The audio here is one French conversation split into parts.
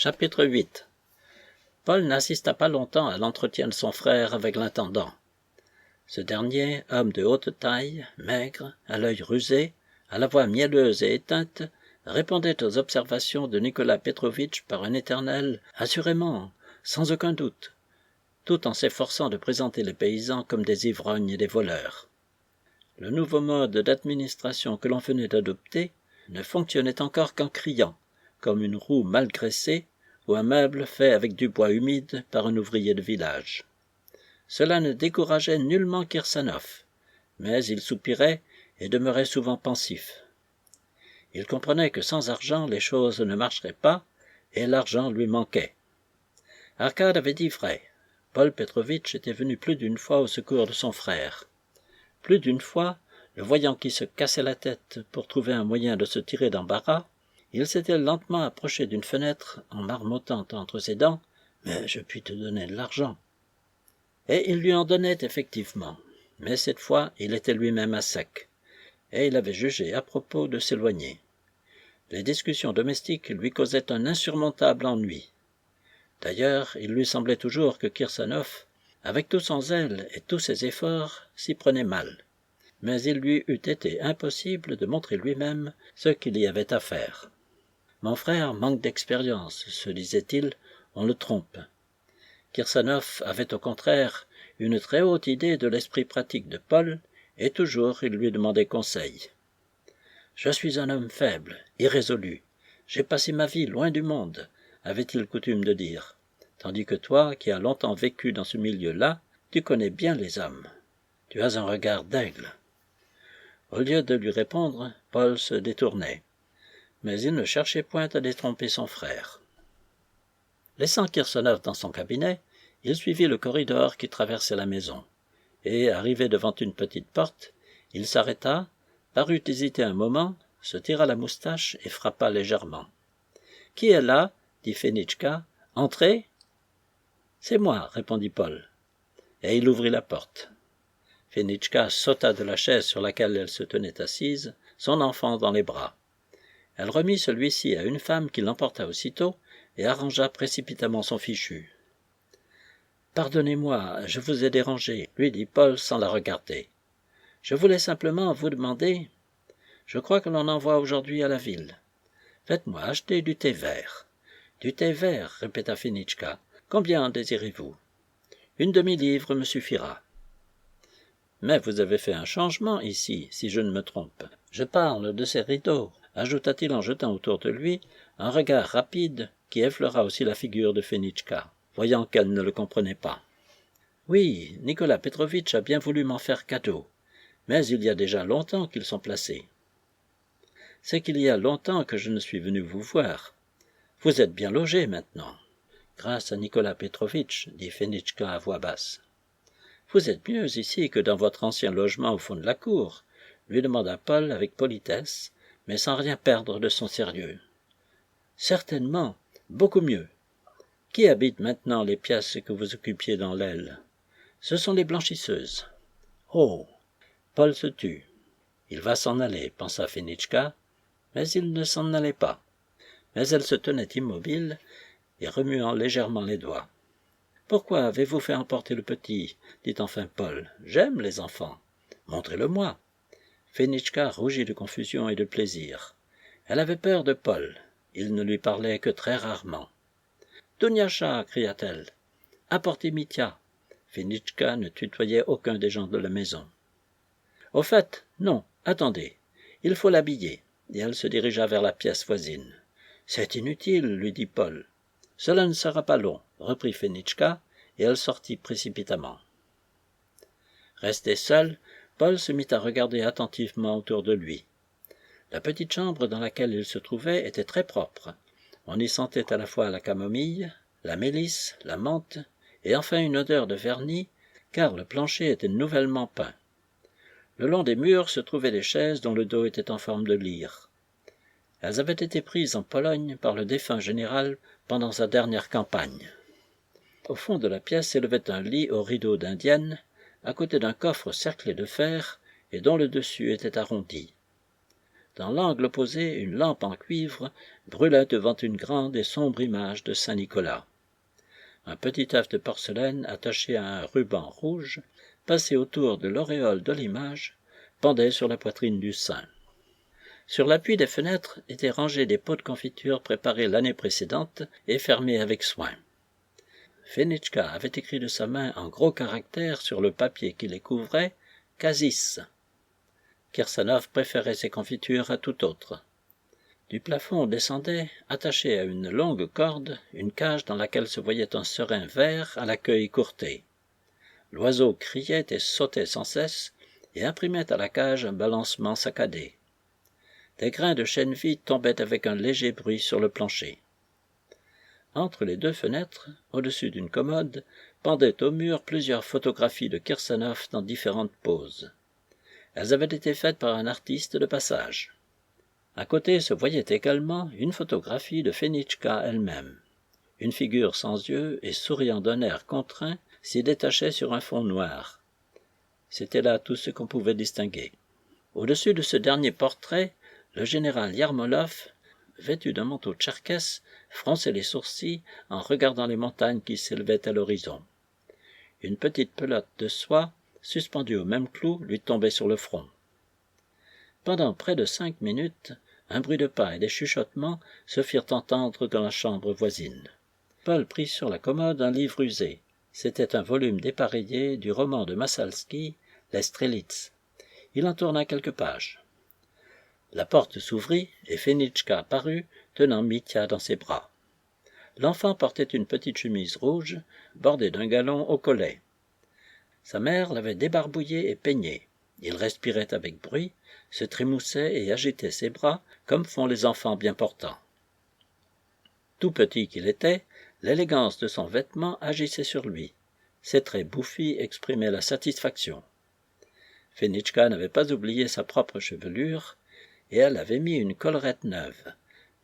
Chapitre 8. Paul n'assista pas longtemps à l'entretien de son frère avec l'intendant. Ce dernier, homme de haute taille, maigre, à l'œil rusé, à la voix mielleuse et éteinte, répondait aux observations de Nicolas Petrovitch par un éternel « assurément, sans aucun doute », tout en s'efforçant de présenter les paysans comme des ivrognes et des voleurs. Le nouveau mode d'administration que l'on venait d'adopter ne fonctionnait encore qu'en criant, comme une roue mal graissée ou un meuble fait avec du bois humide par un ouvrier de village. Cela ne décourageait nullement Kirsanov, mais il soupirait et demeurait souvent pensif. Il comprenait que sans argent les choses ne marcheraient pas, et l'argent lui manquait. Arkad avait dit vrai. Paul Petrovitch était venu plus d'une fois au secours de son frère. Plus d'une fois, le voyant qui se cassait la tête pour trouver un moyen de se tirer d'embarras, il s'était lentement approché d'une fenêtre en marmottant entre ses dents « Mais je puis te donner de l'argent ». Et il lui en donnait effectivement, mais cette fois il était lui-même à sec, et il avait jugé à propos de s'éloigner. Les discussions domestiques lui causaient un insurmontable ennui. D'ailleurs, il lui semblait toujours que Kirsanov, avec tout son zèle et tous ses efforts, s'y prenait mal. Mais il lui eût été impossible de montrer lui-même ce qu'il y avait à faire. « Mon frère manque d'expérience, se disait-il, on le trompe. » Kirsanov avait au contraire une très haute idée de l'esprit pratique de Paul, et toujours il lui demandait conseil. « Je suis un homme faible, irrésolu. J'ai passé ma vie loin du monde, avait-il coutume de dire, tandis que toi, qui as longtemps vécu dans ce milieu-là, tu connais bien les hommes. Tu as un regard d'aigle. » Au lieu de lui répondre, Paul se détournait. Mais il ne cherchait point à détromper son frère. Laissant Kirsanov dans son cabinet, il suivit le corridor qui traversait la maison, et, arrivé devant une petite porte, il s'arrêta, parut hésiter un moment, se tira la moustache et frappa légèrement. « Qui est là » dit Fenitchka. « Entrez » ?»« C'est moi, » répondit Paul, et il ouvrit la porte. Fenitchka sauta de la chaise sur laquelle elle se tenait assise, son enfant dans les bras. Elle remit celui-ci à une femme qui l'emporta aussitôt et arrangea précipitamment son fichu. « Pardonnez-moi, je vous ai dérangé, » lui dit Paul sans la regarder. « Je voulais simplement vous demander. Je crois que l'on envoie aujourd'hui à la ville. Faites-moi acheter du thé vert. »« Du thé vert, » répéta Fenitchka. « Combien en désirez-vous ? » ?»« Une demi-livre me suffira. »« Mais vous avez fait un changement ici, si je ne me trompe. Je parle de ces rideaux. » ajouta-t-il en jetant autour de lui un regard rapide qui effleura aussi la figure de Fenitchka, voyant qu'elle ne le comprenait pas. « Oui, Nicolas Petrovitch a bien voulu m'en faire cadeau, mais il y a déjà longtemps qu'ils sont placés. »« C'est qu'il y a longtemps que je ne suis venu vous voir. Vous êtes bien logé maintenant. »« Grâce à Nicolas Petrovitch, » dit Fenitchka à voix basse. « Vous êtes mieux ici que dans votre ancien logement au fond de la cour, » lui demanda Paul avec politesse, mais sans rien perdre de son sérieux. « Certainement, beaucoup mieux. Qui habite maintenant les pièces que vous occupiez dans l'aile ? Ce sont les blanchisseuses. »« Oh !» Paul se tut. « Il va s'en aller, » pensa Fenitchka, mais il ne s'en allait pas. Mais elle se tenait immobile et remuant légèrement les doigts. « Pourquoi avez-vous fait emporter le petit ?» dit enfin Paul. « J'aime les enfants. Montrez-le-moi. » Fenitchka rougit de confusion et de plaisir. Elle avait peur de Paul. Il ne lui parlait que très rarement. « Douniacha » cria-t-elle. « Apportez Mitya. » Fenitchka ne tutoyait aucun des gens de la maison. « Au fait, non, attendez. Il faut l'habiller. » Et elle se dirigea vers la pièce voisine. « C'est inutile, » lui dit Paul. « Cela ne sera pas long, » reprit Fenitchka, et elle sortit précipitamment. Resté seul, Paul se mit à regarder attentivement autour de lui. La petite chambre dans laquelle il se trouvait était très propre. On y sentait à la fois la camomille, la mélisse, la menthe, et enfin une odeur de vernis, car le plancher était nouvellement peint. Le long des murs se trouvaient des chaises dont le dos était en forme de lyre. Elles avaient été prises en Pologne par le défunt général pendant sa dernière campagne. Au fond de la pièce s'élevait un lit aux rideaux d'indienne, à côté d'un coffre cerclé de fer et dont le dessus était arrondi. Dans l'angle opposé, une lampe en cuivre brûlait devant une grande et sombre image de saint Nicolas. Un petit œuf de porcelaine attaché à un ruban rouge, passé autour de l'auréole de l'image, pendait sur la poitrine du saint. Sur l'appui des fenêtres étaient rangés des pots de confiture préparés l'année précédente et fermés avec soin. Fenichka avait écrit de sa main en gros caractères sur le papier qui les couvrait « Casis ». Kirsanov préférait ces confitures à tout autre. Du plafond descendait, attaché à une longue corde, une cage dans laquelle se voyait un serin vert à la queue écourtée. L'oiseau criait et sautait sans cesse et imprimait à la cage un balancement saccadé. Des grains de chêne vide tombaient avec un léger bruit sur le plancher. Entre les deux fenêtres, au-dessus d'une commode, pendaient au mur plusieurs photographies de Kirsanov dans différentes poses. Elles avaient été faites par un artiste de passage. À côté se voyait également une photographie de Fenichka elle-même. Une figure sans yeux et souriant d'un air contraint s'y détachait sur un fond noir. C'était là tout ce qu'on pouvait distinguer. Au-dessus de ce dernier portrait, le général Yermolov, vêtu d'un manteau tcherkesse, fronçait les sourcils en regardant les montagnes qui s'élevaient à l'horizon. Une petite pelote de soie, suspendue au même clou, lui tombait sur le front. Pendant près de 5 minutes, un bruit de pas et des chuchotements se firent entendre dans la chambre voisine. Paul prit sur la commode un livre usé. C'était un volume dépareillé du roman de Massalski, Les Strelitz. Il en tourna quelques pages. La porte s'ouvrit et Fenichka parut, tenant Mitya dans ses bras. L'enfant portait une petite chemise rouge, bordée d'un galon au collet. Sa mère l'avait débarbouillé et peigné. Il respirait avec bruit, se trémoussait et agitait ses bras comme font les enfants bien portants. Tout petit qu'il était, l'élégance de son vêtement agissait sur lui. Ses traits bouffis exprimaient la satisfaction. Fenichka n'avait pas oublié sa propre chevelure, et elle avait mis une collerette neuve,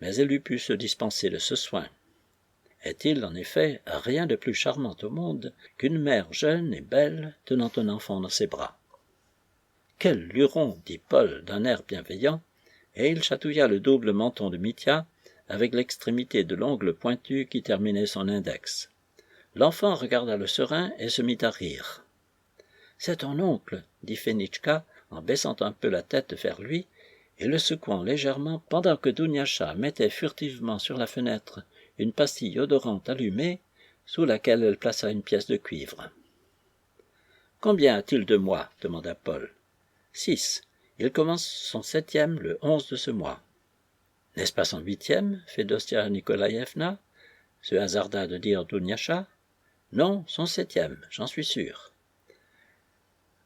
mais elle eût pu se dispenser de ce soin. Est-il, en effet, rien de plus charmant au monde qu'une mère jeune et belle tenant un enfant dans ses bras? « Quel luron !» dit Paul d'un air bienveillant, et il chatouilla le double menton de Mitya avec l'extrémité de l'ongle pointu qui terminait son index. L'enfant regarda le serin et se mit à rire. « C'est ton oncle !» dit Fenichka en baissant un peu la tête vers lui et le secouant légèrement pendant que Dunyasha mettait furtivement sur la fenêtre une pastille odorante allumée sous laquelle elle plaça une pièce de cuivre. « Combien a-t-il de mois ?» demanda Paul. « 6. Il commence son 7e le 11 de ce mois. »« N'est-ce pas son 8e ?» Fédostia Nikolaïevna se hasarda de dire Dunyasha. « Non, son 7e, j'en suis sûr. »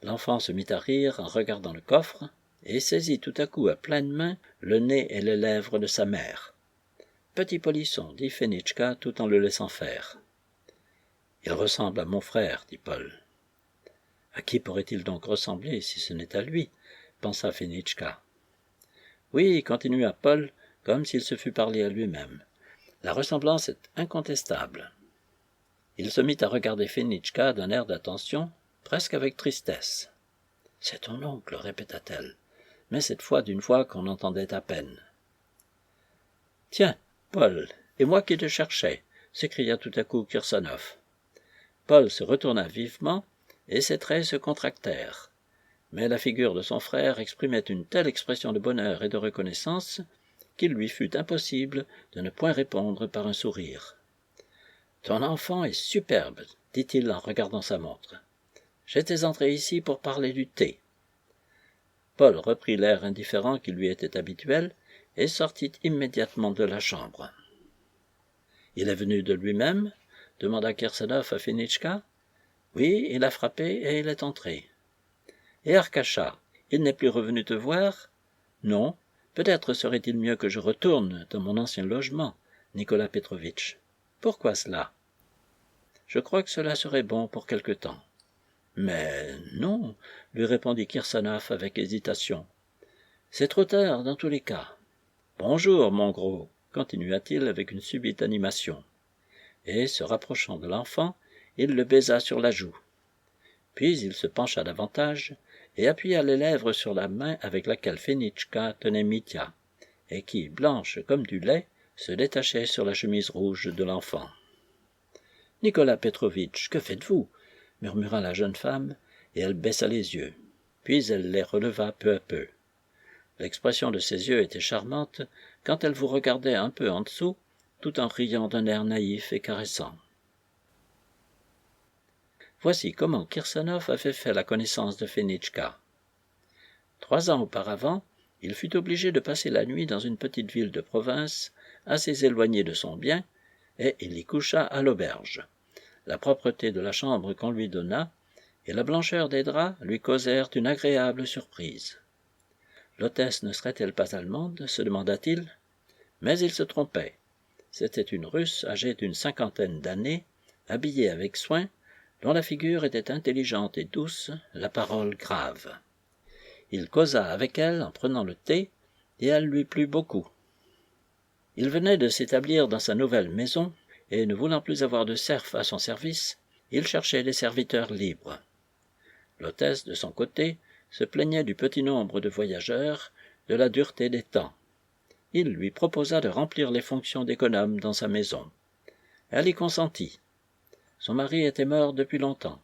L'enfant se mit à rire en regardant le coffre et saisit tout à coup à pleine main le nez et les lèvres de sa mère. « Petit polisson, » dit Fenichka tout en le laissant faire. « Il ressemble à mon frère, » dit Paul. « À qui pourrait-il donc ressembler si ce n'est à lui ?» pensa Fenichka. « Oui, » continua Paul, comme s'il se fût parlé à lui-même. « La ressemblance est incontestable. » Il se mit à regarder Fenichka d'un air d'attention, presque avec tristesse. « C'est ton oncle, » répéta-t-elle, mais cette fois d'une voix qu'on entendait à peine. « Tiens, Paul, et moi qui te cherchais !» s'écria tout à coup Kirsanov. Paul se retourna vivement, et ses traits se contractèrent. Mais la figure de son frère exprimait une telle expression de bonheur et de reconnaissance qu'il lui fut impossible de ne point répondre par un sourire. « Ton enfant est superbe, » dit-il en regardant sa montre. « J'étais entré ici pour parler du thé. » Paul reprit l'air indifférent qui lui était habituel et sortit immédiatement de la chambre. « Il est venu de lui-même » demanda Kirsanov à Fenichka. « Oui, il a frappé et il est entré. »« Et Arkasha, il n'est plus revenu te voir ?»« Non, peut-être serait-il mieux que je retourne dans mon ancien logement, Nicolas Petrovitch. »« Pourquoi cela ?»« Je crois que cela serait bon pour quelque temps. »« Mais non, » lui répondit Kirsanov avec hésitation. « C'est trop tard dans tous les cas. »« Bonjour, mon gros, » continua-t-il avec une subite animation. Et, se rapprochant de l'enfant, il le baisa sur la joue. Puis il se pencha davantage et appuya les lèvres sur la main avec laquelle Fenichka tenait Mitya, et qui, blanche comme du lait, se détachait sur la chemise rouge de l'enfant. « Nicolas Petrovitch, que faites-vous » murmura la jeune femme, et elle baissa les yeux. Puis elle les releva peu à peu. L'expression de ses yeux était charmante quand elle vous regardait un peu en dessous, tout en riant d'un air naïf et caressant. Voici comment Kirsanov avait fait la connaissance de Fenichka. 3 ans auparavant, il fut obligé de passer la nuit dans une petite ville de province, assez éloignée de son bien, et il y coucha à l'auberge. La propreté de la chambre qu'on lui donna et la blancheur des draps lui causèrent une agréable surprise. L'hôtesse ne serait-elle pas allemande, se demanda-t-il, mais il se trompait. C'était une Russe âgée d'une 50aine d'années, habillée avec soin, dont la figure était intelligente et douce, la parole grave. Il causa avec elle en prenant le thé, et elle lui plut beaucoup. Il venait de s'établir dans sa nouvelle maison, et ne voulant plus avoir de serfs à son service, il cherchait des serviteurs libres. L'hôtesse, de son côté, se plaignait du petit nombre de voyageurs, de la dureté des temps. Il lui proposa de remplir les fonctions d'économe dans sa maison. Elle y consentit. Son mari était mort depuis longtemps.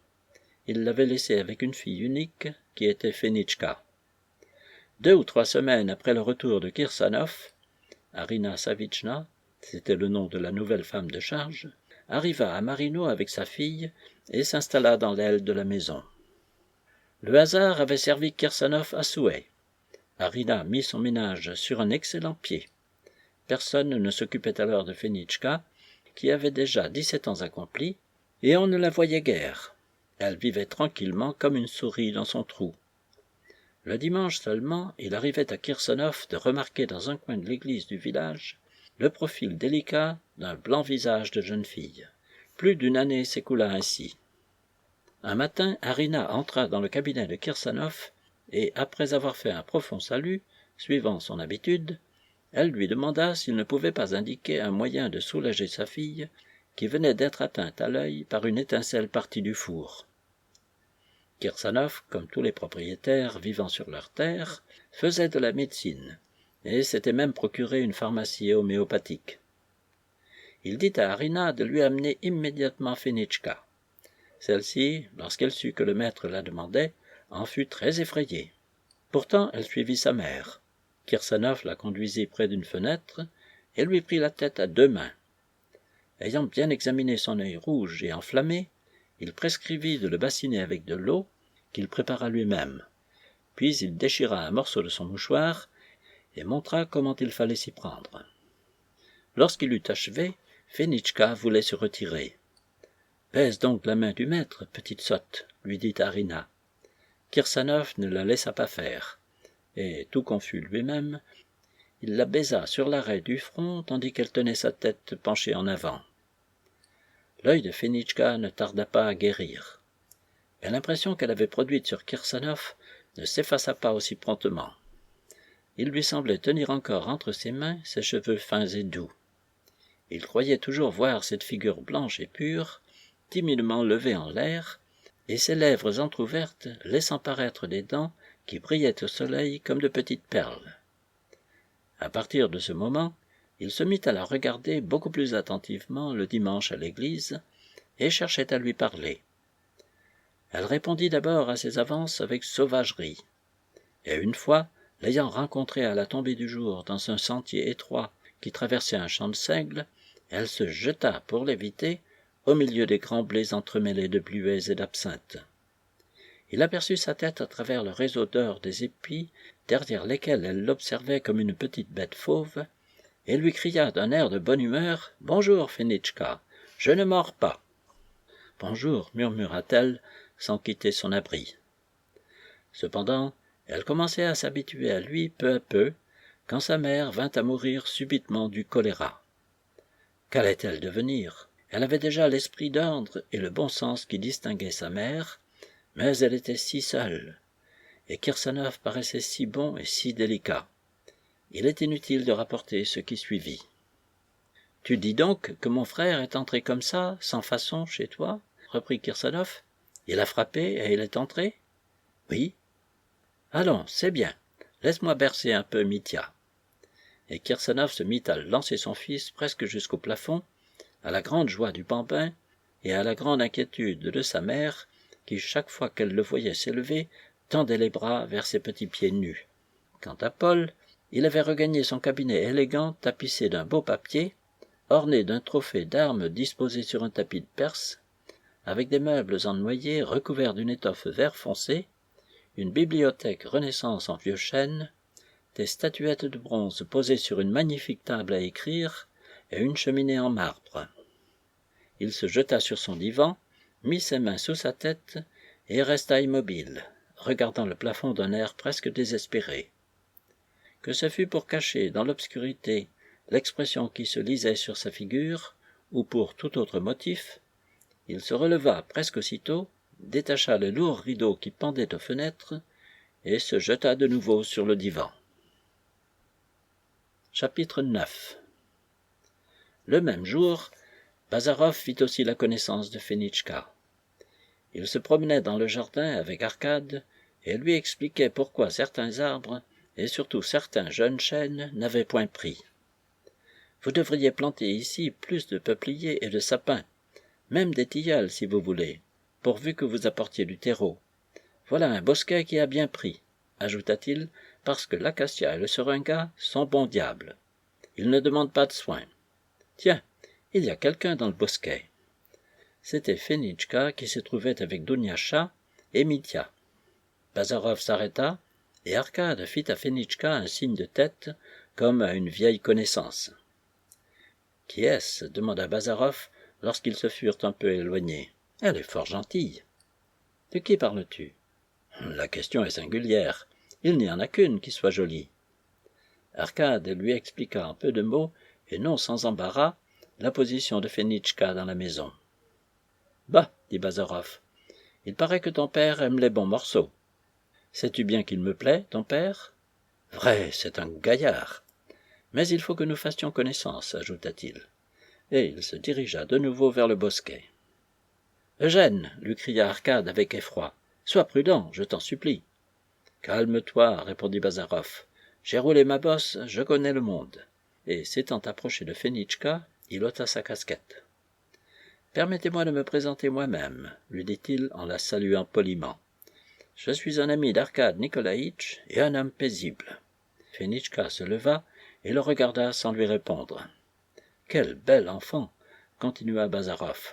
Il l'avait laissée avec une fille unique, qui était Fenichka. 2 ou 3 semaines après le retour de Kirsanov, Arina Savitchna, c'était le nom de la nouvelle femme de charge, arriva à Marino avec sa fille et s'installa dans l'aile de la maison. Le hasard avait servi Kirsanov à souhait. Arina mit son ménage sur un excellent pied. Personne ne s'occupait alors de Fenichka, qui avait déjà 17 ans accomplis, et on ne la voyait guère. Elle vivait tranquillement comme une souris dans son trou. Le dimanche seulement, il arrivait à Kirsanov de remarquer dans un coin de l'église du village le profil délicat d'un blanc visage de jeune fille. Plus d'une année s'écoula ainsi. Un matin, Arina entra dans le cabinet de Kirsanov et, après avoir fait un profond salut, suivant son habitude, elle lui demanda s'il ne pouvait pas indiquer un moyen de soulager sa fille, qui venait d'être atteinte à l'œil par une étincelle partie du four. Kirsanov, comme tous les propriétaires vivant sur leur terre, faisait de la médecine, et s'était même procuré une pharmacie homéopathique. Il dit à Arina de lui amener immédiatement Fenichka. Celle-ci, lorsqu'elle sut que le maître la demandait, en fut très effrayée. Pourtant, elle suivit sa mère. Kirsanov la conduisit près d'une fenêtre et lui prit la tête à 2 mains. Ayant bien examiné son œil rouge et enflammé, il prescrivit de le bassiner avec de l'eau, qu'il prépara lui-même. Puis il déchira un morceau de son mouchoir et montra comment il fallait s'y prendre. Lorsqu'il eut achevé, Fenichka voulait se retirer. « Baise donc la main du maître, petite sotte, » lui dit Arina. Kirsanov ne la laissa pas faire, et, tout confus lui-même, il la baisa sur l'arrêt du front tandis qu'elle tenait sa tête penchée en avant. L'œil de Fenichka ne tarda pas à guérir, mais l'impression qu'elle avait produite sur Kirsanov ne s'effaça pas aussi promptement. Il lui semblait tenir encore entre ses mains ses cheveux fins et doux. Il croyait toujours voir cette figure blanche et pure, timidement levée en l'air, et ses lèvres entr'ouvertes laissant paraître des dents qui brillaient au soleil comme de petites perles. À partir de ce moment, il se mit à la regarder beaucoup plus attentivement le dimanche à l'église, et cherchait à lui parler. Elle répondit d'abord à ses avances avec sauvagerie, et une fois, l'ayant rencontré à la tombée du jour dans un sentier étroit qui traversait un champ de seigle, elle se jeta, pour l'éviter, au milieu des grands blés entremêlés de bluets et d'absinthe. Il aperçut sa tête à travers le réseau d'or des épis, derrière lesquels elle l'observait comme une petite bête fauve, et lui cria d'un air de bonne humeur « Bonjour, Fenichka, je ne mords pas. »« Bonjour, murmura-t-elle, sans quitter son abri. Cependant, elle commençait à s'habituer à lui peu à peu, quand sa mère vint à mourir subitement du choléra. Qu'allait-elle devenir? Elle avait déjà l'esprit d'ordre et le bon sens qui distinguaient sa mère, mais elle était si seule, et Kirsanov paraissait si bon et si délicat. Il est inutile de rapporter ce qui suivit. « Tu dis donc que mon frère est entré comme ça, sans façon, chez toi ?» reprit Kirsanov. « Il a frappé et il est entré ?»« Oui. Allons, c'est bien. Laisse-moi bercer un peu Mitya. Et Kirsanov se mit à lancer son fils presque jusqu'au plafond, à la grande joie du bambin et à la grande inquiétude de sa mère, qui, chaque fois qu'elle le voyait s'élever, tendait les bras vers ses petits pieds nus. Quant à Paul, il avait regagné son cabinet élégant tapissé d'un beau papier, orné d'un trophée d'armes disposé sur un tapis de Perse, avec des meubles en noyer recouverts d'une étoffe vert foncé, une bibliothèque Renaissance en vieux chêne, des statuettes de bronze posées sur une magnifique table à écrire et une cheminée en marbre. Il se jeta sur son divan, mit ses mains sous sa tête et resta immobile, regardant le plafond d'un air presque désespéré. Que ce fût pour cacher dans l'obscurité l'expression qui se lisait sur sa figure, ou pour tout autre motif, il se releva presque aussitôt, détacha le lourd rideau qui pendait aux fenêtres, et se jeta de nouveau sur le divan. Chapitre 9. Le même jour, Bazarov fit aussi la connaissance de Fenitchka. Il se promenait dans le jardin avec Arkad et lui expliquait pourquoi certains arbres, et surtout certains jeunes chênes, n'avaient point pris. « Vous devriez planter ici plus de peupliers et de sapins, même des tilleuls si vous voulez, pourvu que vous apportiez du terreau. Voilà un bosquet qui a bien pris, ajouta-t-il, parce que l'acacia et le seringa sont bons diables. Ils ne demandent pas de soins. Tiens, il y a quelqu'un dans le bosquet. » C'était Fenitchka qui se trouvait avec Dunyasha et Mitya. Bazarov s'arrêta, et Arkad fit à Fenitchka un signe de tête, comme à une vieille connaissance. « Qui est-ce » demanda Bazarov, lorsqu'ils se furent un peu éloignés. « Elle est fort gentille. »« De qui parles-tu » ? ?»« La question est singulière. Il n'y en a qu'une qui soit jolie. » Arkad lui expliqua en peu de mots, et non sans embarras, la position de Fenitchka dans la maison. « Bah, dit Bazarov, il paraît que ton père aime les bons morceaux. Sais-tu bien qu'il me plaît, ton père ? Vrai, c'est un gaillard. Mais il faut que nous fassions connaissance, ajouta-t-il, et il se dirigea de nouveau vers le bosquet. Eugène, lui cria Arkad avec effroi, sois prudent, je t'en supplie. Calme-toi, répondit Bazarov. J'ai roulé ma bosse, je connais le monde. Et s'étant approché de Fenitchka, il ôta sa casquette. Permettez-moi de me présenter moi-même, lui dit-il en la saluant poliment. Je suis un ami d'Arkad Nikolaïtch et un homme paisible. Fenitchka se leva et le regarda sans lui répondre. Quel bel enfant, continua Bazarov.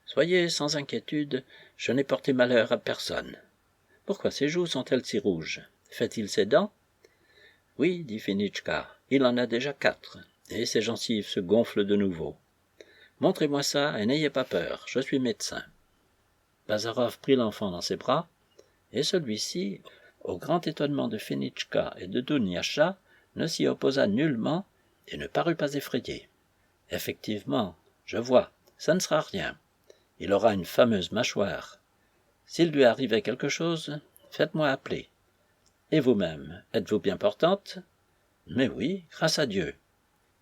Soyez sans inquiétude, je n'ai porté malheur à personne. Pourquoi ses joues sont-elles si rouges? Fait-il ses dents? Oui, dit Fenitchka, il en a déjà 4, et ses gencives se gonflent de nouveau. Montrez-moi ça et n'ayez pas peur, je suis médecin. Bazarov prit l'enfant dans ses bras, et celui-ci, au grand étonnement de Fenitchka et de Dunyasha, ne s'y opposa nullement et ne parut pas effrayé. Effectivement, je vois, ça ne sera rien. Il aura une fameuse mâchoire. S'il lui arrivait quelque chose, faites-moi appeler. Et vous-même, êtes-vous bien portante? Mais oui, grâce à Dieu.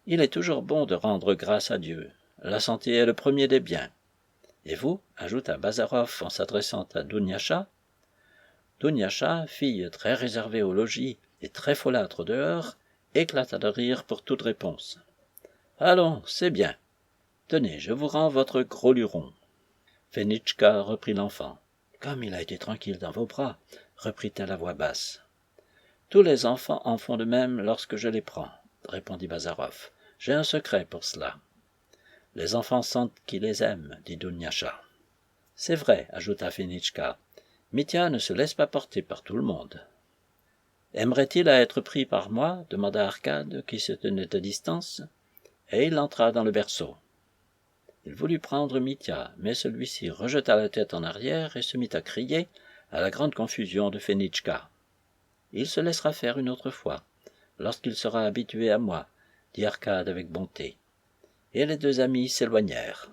Il est toujours bon de rendre grâce à Dieu. La santé est le premier des biens. Et vous, ajouta Bazarov en s'adressant à Dunyasha. Dunyasha, fille très réservée au logis et très folâtre dehors, éclata de rire pour toute réponse. Allons, c'est bien. Tenez, je vous rends votre gros luron. Fenitchka reprit l'enfant. Comme il a été tranquille dans vos bras, reprit-elle à voix basse. Tous les enfants en font de même lorsque je les prends, répondit Bazarov. J'ai un secret pour cela. Les enfants sentent qui les aime, dit Dunyasha. C'est vrai, ajouta Fenitchka. Mitya ne se laisse pas porter par tout le monde. Aimerait-il à être pris par moi? Demanda Arkad, qui se tenait à distance, et il entra dans le berceau. Il voulut prendre Mitya, mais celui-ci rejeta la tête en arrière et se mit à crier, à la grande confusion de Fenitchka. Il se laissera faire une autre fois, lorsqu'il sera habitué à moi, dit Arkad avec bonté. Et les deux amis s'éloignèrent.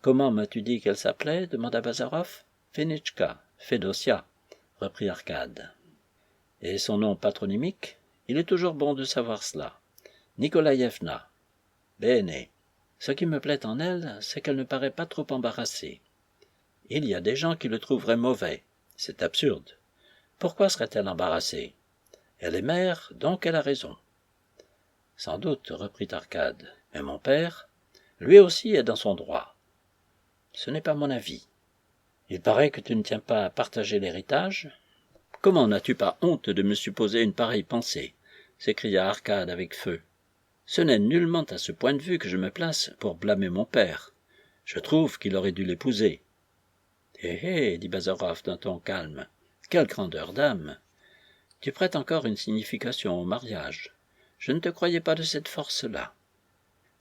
Comment m'as-tu dit qu'elle s'appelait? Demanda Bazarov. Fenitchka, Fédosia, reprit Arkad. Et son nom patronymique? Il est toujours bon de savoir cela. Nikolaïevna. Bene. Ce qui me plaît en elle, c'est qu'elle ne paraît pas trop embarrassée. Il y a des gens qui le trouveraient mauvais. C'est absurde. Pourquoi serait-elle embarrassée? Elle est mère, donc elle a raison. Sans doute, reprit Arcade, mais mon père, lui aussi est dans son droit. Ce n'est pas mon avis. Il paraît que tu ne tiens pas à partager l'héritage. Comment n'as-tu pas honte de me supposer une pareille pensée? S'écria Arcade avec feu. Ce n'est nullement à ce point de vue que je me place pour blâmer mon père. Je trouve qu'il aurait dû l'épouser. Hé, dit Bazarov d'un ton calme, quelle grandeur d'âme! Tu prêtes encore une signification au mariage. Je ne te croyais pas de cette force-là.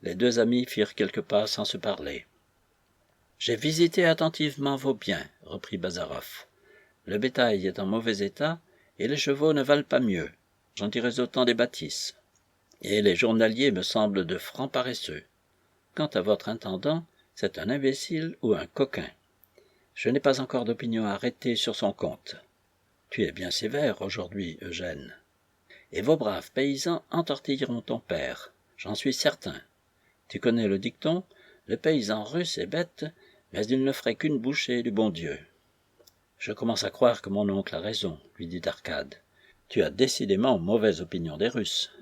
Les deux amis firent quelques pas sans se parler. J'ai visité attentivement vos biens, reprit Bazarov. Le bétail est en mauvais état, et les chevaux ne valent pas mieux. J'en dirais autant des bâtisses. Et les journaliers me semblent de francs paresseux. Quant à votre intendant, c'est un imbécile ou un coquin. Je n'ai pas encore d'opinion arrêtée sur son compte. Tu es bien sévère aujourd'hui, Eugène. Et vos braves paysans entortilleront ton père, j'en suis certain. Tu connais le dicton, le paysan russe est bête, mais il ne ferait qu'une bouchée du bon Dieu. Je commence à croire que mon oncle a raison, lui dit Arcade. Tu as décidément mauvaise opinion des Russes.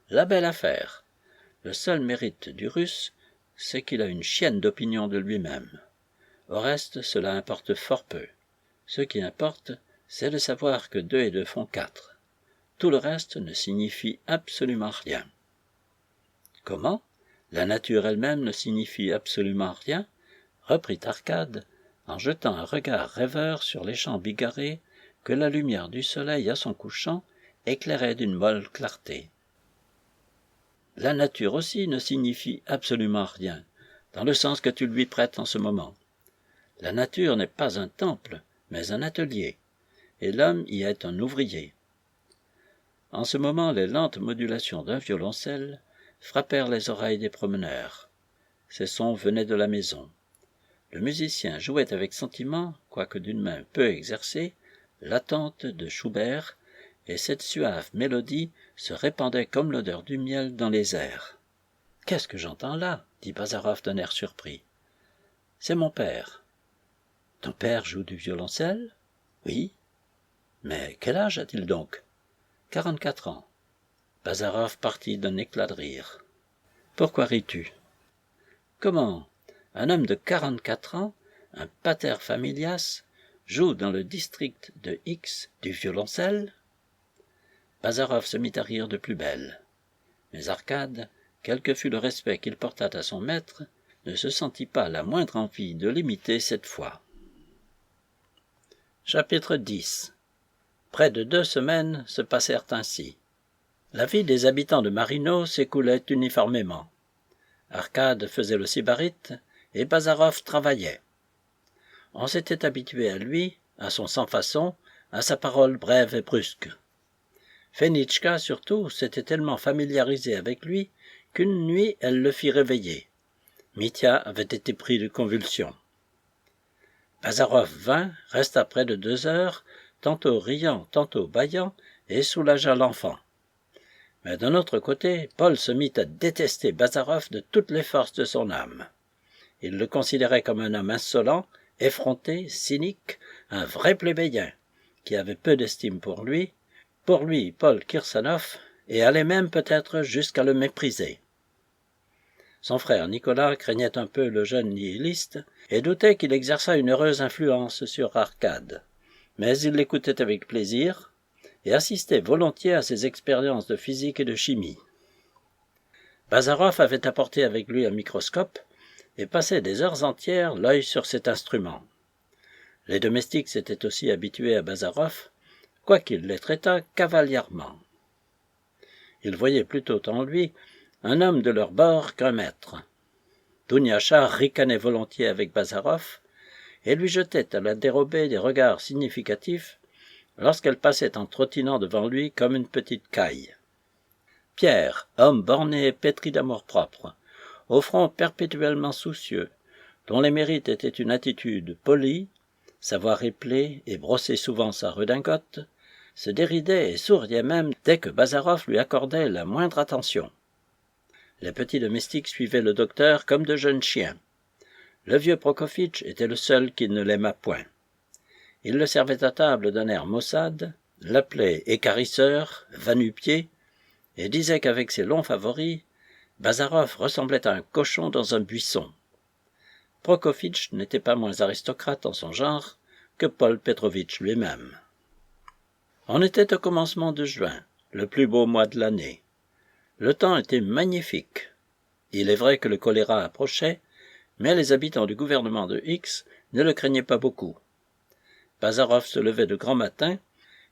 La belle affaire. Le seul mérite du Russe, c'est qu'il a une chienne d'opinion de lui-même. Au reste, cela importe fort peu. Ce qui importe, c'est de savoir que 2 et 2 font 4. Tout le reste ne signifie absolument rien. Comment? La nature elle-même ne signifie absolument rien? Reprit Arcade, en jetant un regard rêveur sur les champs bigarrés que la lumière du soleil à son couchant éclairait d'une molle clarté. La nature aussi ne signifie absolument rien, dans le sens que tu lui prêtes en ce moment. La nature n'est pas un temple, mais un atelier, et l'homme y est un ouvrier. En ce moment, les lentes modulations d'un violoncelle frappèrent les oreilles des promeneurs. Ces sons venaient de la maison. Le musicien jouait avec sentiment, quoique d'une main peu exercée, l'attente de Schubert, et cette suave mélodie se répandait comme l'odeur du miel dans les airs. « Qu'est-ce que j'entends là » dit Bazarov d'un air surpris. « C'est mon père. »« Ton père joue du violoncelle ?»« Oui. »« Mais quel âge a-t-il donc ?»« 44 ans. » Bazarov partit d'un éclat de rire. « Pourquoi ris-tu ?»« Comment ? Un homme de 44 ans, un pater familias, joue dans le district de X du violoncelle ?» Bazarov se mit à rire de plus belle. Mais Arcade, quel que fût le respect qu'il portât à son maître, ne se sentit pas la moindre envie de l'imiter cette fois. Chapitre 10. Près de 2 semaines se passèrent ainsi. La vie des habitants de Marino s'écoulait uniformément. Arcade faisait le sybarite, et Bazarov travaillait. On s'était habitué à lui, à son sans-façon, à sa parole brève et brusque. Fenitchka, surtout, s'était tellement familiarisée avec lui qu'une nuit elle le fit réveiller. Mitya avait été pris de convulsions. Bazarov vint, resta près de 2 heures, tantôt riant, tantôt bâillant, et soulagea l'enfant. Mais d'un autre côté, Paul se mit à détester Bazarov de toutes les forces de son âme. Il le considérait comme un homme insolent, effronté, cynique, un vrai plébéien, qui avait peu d'estime pour lui, Paul Kirsanov, et allait même peut-être jusqu'à le mépriser. Son frère Nicolas craignait un peu le jeune nihiliste et doutait qu'il exerçât une heureuse influence sur Arcade, mais il l'écoutait avec plaisir et assistait volontiers à ses expériences de physique et de chimie. Bazarov avait apporté avec lui un microscope et passait des heures entières l'œil sur cet instrument. Les domestiques s'étaient aussi habitués à Bazarov, quoiqu'il les traitât cavalièrement. Ils voyaient plutôt en lui un homme de leur bord qu'un maître. Douniacha ricanait volontiers avec Bazarov et lui jetait à la dérobée des regards significatifs lorsqu'elle passait en trottinant devant lui comme une petite caille. Pierre, homme borné et pétri d'amour-propre, au front perpétuellement soucieux, dont les mérites étaient une attitude polie, savoir épeler et brosser souvent sa redingote, se déridait et souriait même dès que Bazarov lui accordait la moindre attention. Les petits domestiques suivaient le docteur comme de jeunes chiens. Le vieux Prokofitch était le seul qui ne l'aima point. Il le servait à table d'un air maussade, l'appelait écarisseur, va-nu-pied, et disait qu'avec ses longs favoris, Bazarov ressemblait à un cochon dans un buisson. Prokofitch n'était pas moins aristocrate en son genre que Paul Petrovitch lui-même. On était au commencement de juin, le plus beau mois de l'année. Le temps était magnifique. Il est vrai que le choléra approchait, mais les habitants du gouvernement de X ne le craignaient pas beaucoup. Bazarov se levait de grand matin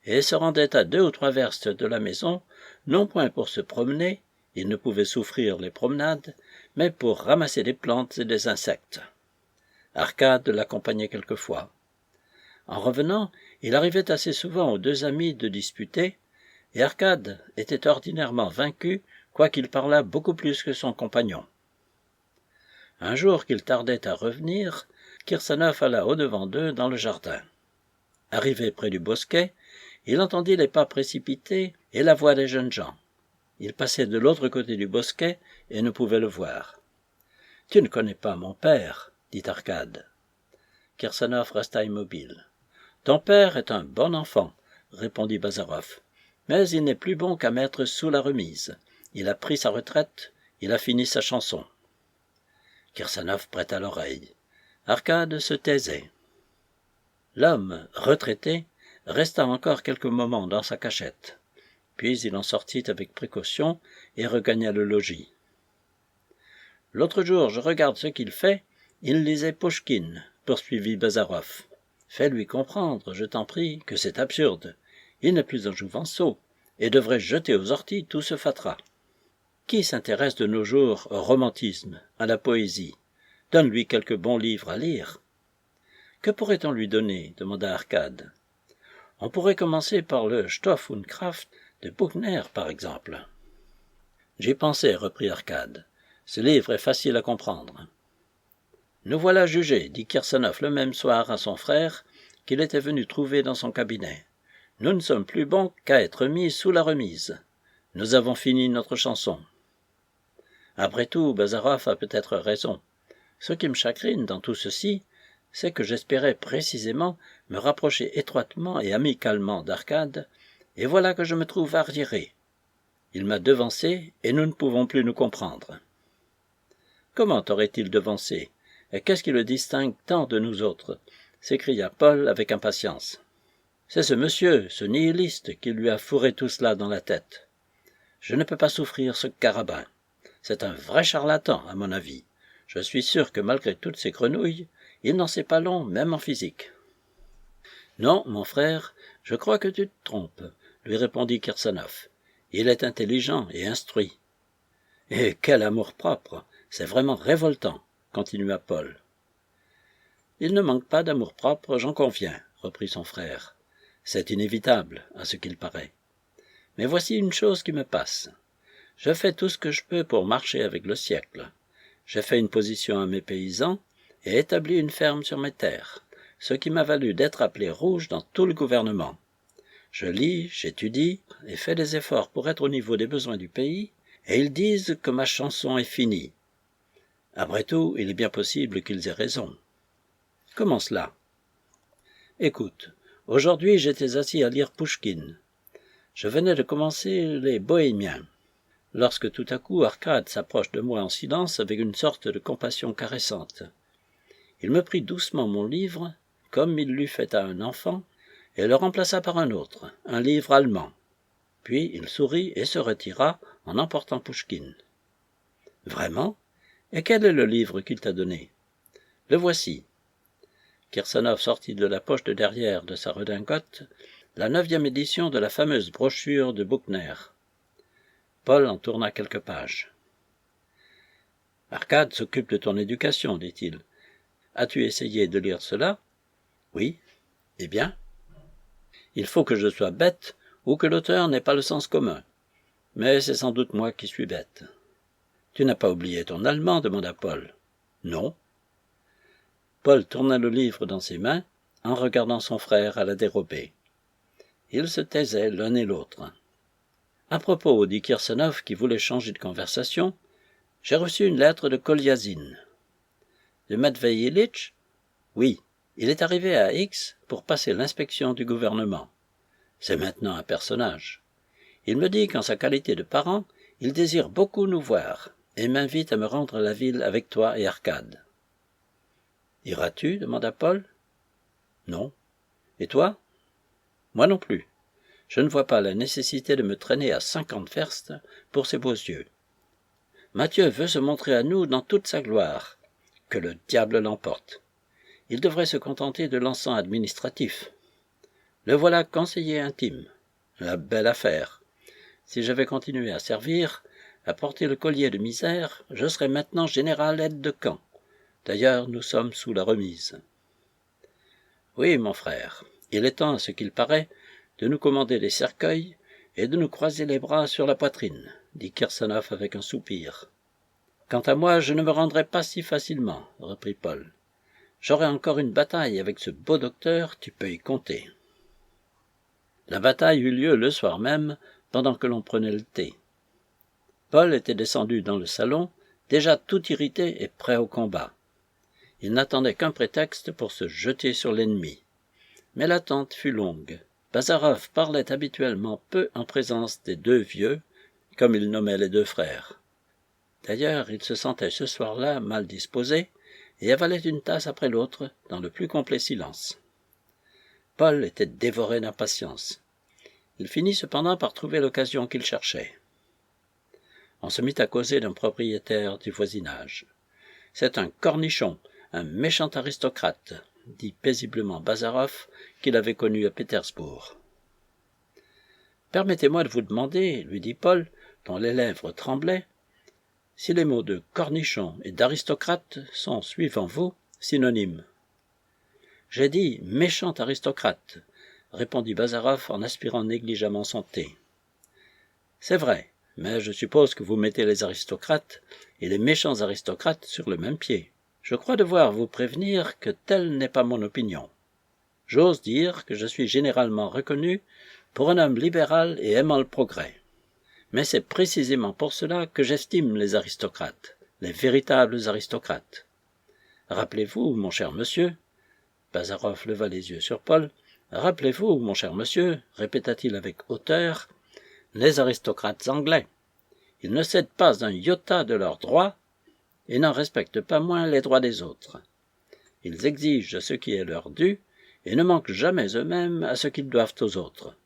et se rendait à 2 ou 3 verstes de la maison, non point pour se promener, il ne pouvait souffrir les promenades, mais pour ramasser des plantes et des insectes. Arcade l'accompagnait quelquefois. En revenant, il arrivait assez souvent aux 2 amis de disputer, et Arcade était ordinairement vaincu, quoiqu'il parlât beaucoup plus que son compagnon. Un jour qu'il tardait à revenir, Kirsanov alla au-devant d'eux dans le jardin. Arrivé près du bosquet, il entendit les pas précipités et la voix des jeunes gens. Il passait de l'autre côté du bosquet et ne pouvait le voir. « Tu ne connais pas mon père, » dit Arcade. Kirsanov resta immobile. « Ton père est un bon enfant, » répondit Bazarov, « mais il n'est plus bon qu'à mettre sous la remise. Il a pris sa retraite, il a fini sa chanson. » Kirsanov prêta l'oreille. Arcade se taisait. L'homme, retraité, resta encore quelques moments dans sa cachette. Puis il en sortit avec précaution et regagna le logis. « L'autre jour, je regarde ce qu'il fait. Il lisait Pouchkine, » poursuivit Bazarov. « Fais-lui comprendre, je t'en prie, que c'est absurde. Il n'est plus un jouvenceau et devrait jeter aux orties tout ce fatras. Qui s'intéresse de nos jours au romantisme, à la poésie? Donne-lui quelques bons livres à lire. »« Que pourrait-on lui donner » demanda Arcade. « On pourrait commencer par le Stoff und Kraft de Buchner, par exemple. »« J'y pensais, » reprit Arcade. « Ce livre est facile à comprendre. »« Nous voilà jugés, » dit Kirsanov le même soir à son frère, qu'il était venu trouver dans son cabinet. « Nous ne sommes plus bons qu'à être mis sous la remise. Nous avons fini notre chanson. » Après tout, Bazarov a peut-être raison. Ce qui me chagrine dans tout ceci, c'est que j'espérais précisément me rapprocher étroitement et amicalement d'Arcade, et voilà que je me trouve arriéré. Il m'a devancé, et nous ne pouvons plus nous comprendre. Comment t'aurait-il devancé, et qu'est-ce qui le distingue tant de nous autres? S'écria Paul avec impatience. C'est ce monsieur, ce nihiliste, qui lui a fourré tout cela dans la tête. Je ne peux pas souffrir ce carabin. C'est un vrai charlatan, à mon avis. Je suis sûr que malgré toutes ces grenouilles, il n'en sait pas long, même en physique. Non, mon frère, je crois que tu te trompes, lui répondit Kirsanov. Il est intelligent et instruit. Et quel amour-propre! C'est vraiment révoltant, continua Paul. Il ne manque pas d'amour-propre, j'en conviens, reprit son frère. C'est inévitable, à ce qu'il paraît. Mais voici une chose qui me passe. Je fais tout ce que je peux pour marcher avec le siècle. J'ai fait une position à mes paysans et établi une ferme sur mes terres, ce qui m'a valu d'être appelé rouge dans tout le gouvernement. Je lis, j'étudie et fais des efforts pour être au niveau des besoins du pays, et ils disent que ma chanson est finie. Après tout, il est bien possible qu'ils aient raison. Comment cela? Écoute, aujourd'hui j'étais assis à lire Pouchkine. Je venais de commencer les Bohémiens, lorsque tout à coup Arcade s'approche de moi en silence avec une sorte de compassion caressante. Il me prit doucement mon livre, comme il l'eût fait à un enfant, et le remplaça par un autre, un livre allemand. Puis il sourit et se retira en emportant Pouchkine. « Vraiment? Et quel est le livre qu'il t'a donné? »« Le voici. » Kirsanov sortit de la poche de derrière de sa redingote la 9e édition de la fameuse brochure de Buchner. Paul en tourna quelques pages. « Arcade s'occupe de ton éducation, dit-il. As-tu essayé de lire cela? »« Oui. Eh bien? »« Il faut que je sois bête ou que l'auteur n'ait pas le sens commun. Mais c'est sans doute moi qui suis bête. »« Tu n'as pas oublié ton allemand? » demanda Paul. « Non. » Paul tourna le livre dans ses mains en regardant son frère à la dérobée. Ils se taisaient l'un et l'autre. « À propos, dit Kirsanov qui voulait changer de conversation, j'ai reçu une lettre de Koliazine. »« De Matvei Ilitch ? » »« Oui, Il est arrivé à X pour passer l'inspection du gouvernement. C'est maintenant un personnage. Il me dit qu'en sa qualité de parent, il désire beaucoup nous voir, et m'invite à me rendre à la ville avec toi et Arcade. « Iras-tu » demanda Paul. « Non. Et toi ?»« Moi non plus. Je ne vois pas la nécessité de me traîner à 50 verstes pour ces beaux yeux. Mathieu veut se montrer à nous dans toute sa gloire. Que le diable l'emporte. Il devrait se contenter de l'encens administratif. Le voilà conseiller intime. La belle affaire. Si j'avais continué à servir, à porter le collier de misère, je serais maintenant général aide de camp. D'ailleurs, nous sommes sous la remise. Oui, mon frère, il est temps, à ce qu'il paraît, de nous commander des cercueils et de nous croiser les bras sur la poitrine, dit Kirsanov avec un soupir. Quant à moi, je ne me rendrai pas si facilement, reprit Paul. J'aurai encore une bataille avec ce beau docteur, tu peux y compter. La bataille eut lieu le soir même, pendant que l'on prenait le thé. Paul était descendu dans le salon, déjà tout irrité et prêt au combat. Il n'attendait qu'un prétexte pour se jeter sur l'ennemi. Mais l'attente fut longue. Bazarov parlait habituellement peu en présence des deux vieux, comme il nommait les deux frères. D'ailleurs, il se sentait ce soir-là mal disposé et avalait une tasse après l'autre dans le plus complet silence. Paul était dévoré d'impatience. Il finit cependant par trouver l'occasion qu'il cherchait. On se mit à causer d'un propriétaire du voisinage. « C'est un cornichon, un méchant aristocrate », dit paisiblement Bazarov, qu'il avait connu à Pétersbourg. « Permettez-moi de vous demander, lui dit Paul, dont les lèvres tremblaient, si les mots de cornichon et d'aristocrate sont, suivant vous, synonymes. »« J'ai dit méchant aristocrate, » répondit Bazarov en aspirant négligemment son thé. « C'est vrai, mais je suppose que vous mettez les aristocrates et les méchants aristocrates sur le même pied. Je crois devoir vous prévenir que telle n'est pas mon opinion. J'ose dire que je suis généralement reconnu pour un homme libéral et aimant le progrès. Mais c'est précisément pour cela que j'estime les aristocrates, les véritables aristocrates. Rappelez-vous, mon cher monsieur, Bazarov leva les yeux sur Paul, rappelez-vous, mon cher monsieur, répéta-t-il avec hauteur, les aristocrates anglais. Ils ne cèdent pas un iota de leurs droits et n'en respectent pas moins les droits des autres. Ils exigent ce qui est leur dû et ne manquent jamais eux-mêmes à ce qu'ils doivent aux autres.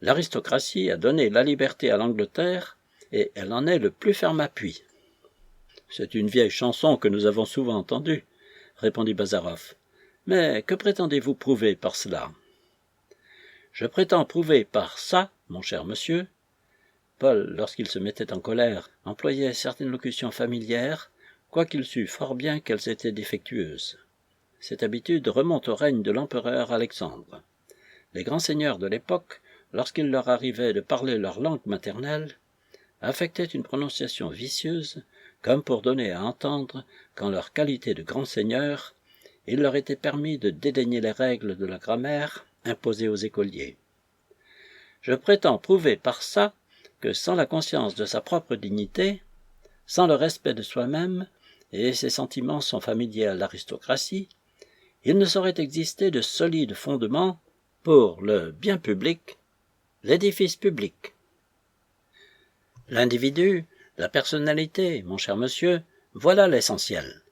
L'aristocratie a donné la liberté à l'Angleterre et elle en est le plus ferme appui. « C'est une vieille chanson que nous avons souvent entendue, » répondit Bazarov. « Mais que prétendez-vous prouver par cela ?»« Je prétends prouver par ça, mon cher monsieur. » Paul, lorsqu'il se mettait en colère, employait certaines locutions familières, quoiqu'il sût fort bien qu'elles étaient défectueuses. Cette habitude remonte au règne de l'empereur Alexandre. Les grands seigneurs de l'époque, lorsqu'il leur arrivait de parler leur langue maternelle, affectaient une prononciation vicieuse, comme pour donner à entendre qu'en leur qualité de grands seigneurs, il leur était permis de dédaigner les règles de la grammaire imposées aux écoliers. Je prétends prouver par ça que sans la conscience de sa propre dignité, sans le respect de soi-même, et ces sentiments sont familiers à l'aristocratie, il ne saurait exister de solides fondements pour le bien public, l'édifice public. L'individu, la personnalité, mon cher monsieur, voilà l'essentiel.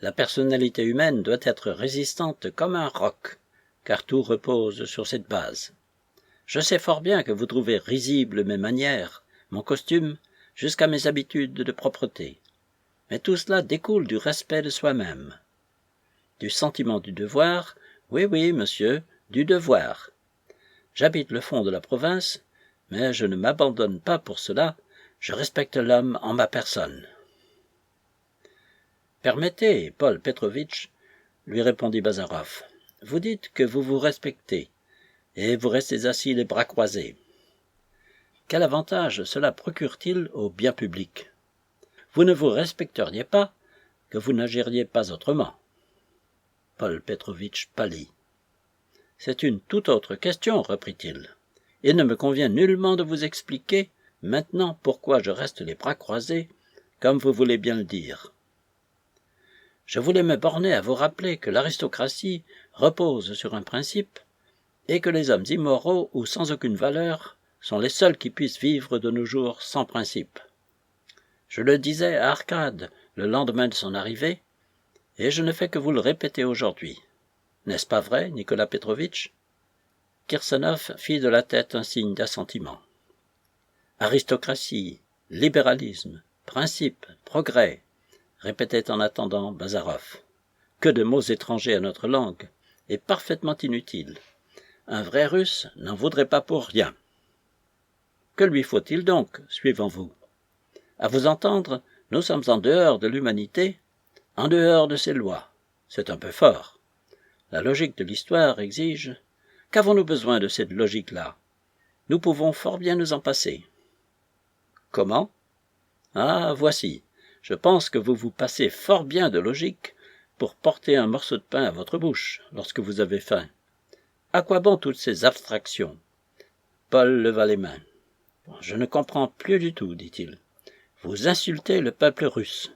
La personnalité humaine doit être résistante comme un roc, car tout repose sur cette base. Je sais fort bien que vous trouvez risibles mes manières, mon costume, jusqu'à mes habitudes de propreté. Mais tout cela découle du respect de soi-même. Du sentiment du devoir, oui, monsieur, du devoir. J'habite le fond de la province, mais je ne m'abandonne pas pour cela, je respecte l'homme en ma personne. Permettez, Paul Petrovitch, lui répondit Bazarov, vous dites que vous vous respectez, et vous restez assis les bras croisés. Quel avantage cela procure-t-il au bien public? Vous ne vous respecteriez pas, que vous n'agiriez pas autrement. Paul Petrovitch pâlit. C'est une toute autre question, reprit-il. Il ne me convient nullement de vous expliquer maintenant pourquoi je reste les bras croisés, comme vous voulez bien le dire. Je voulais me borner à vous rappeler que l'aristocratie repose sur un principe, et que les hommes immoraux ou sans aucune valeur sont les seuls qui puissent vivre de nos jours sans principe. Je le disais à Arcade le lendemain de son arrivée, et je ne fais que vous le répéter aujourd'hui. N'est-ce pas vrai, Nicolas Petrovitch ? Kirsanov fit de la tête un signe d'assentiment. Aristocratie, libéralisme, principe, progrès, répétait en attendant Bazarov. Que de mots étrangers à notre langue, et parfaitement inutiles. Un vrai Russe n'en voudrait pas pour rien. Que lui faut-il donc, suivant vous ? À vous entendre, nous sommes en dehors de l'humanité, en dehors de ses lois. C'est un peu fort. La logique de l'histoire exige... Qu'avons-nous besoin de cette logique-là ? Nous pouvons fort bien nous en passer. Comment ? Ah, voici. Je pense que vous vous passez fort bien de logique pour porter un morceau de pain à votre bouche lorsque vous avez faim. À quoi bon toutes ces abstractions ? Paul leva les mains. Je ne comprends plus du tout, dit-il. Vous insultez le peuple russe.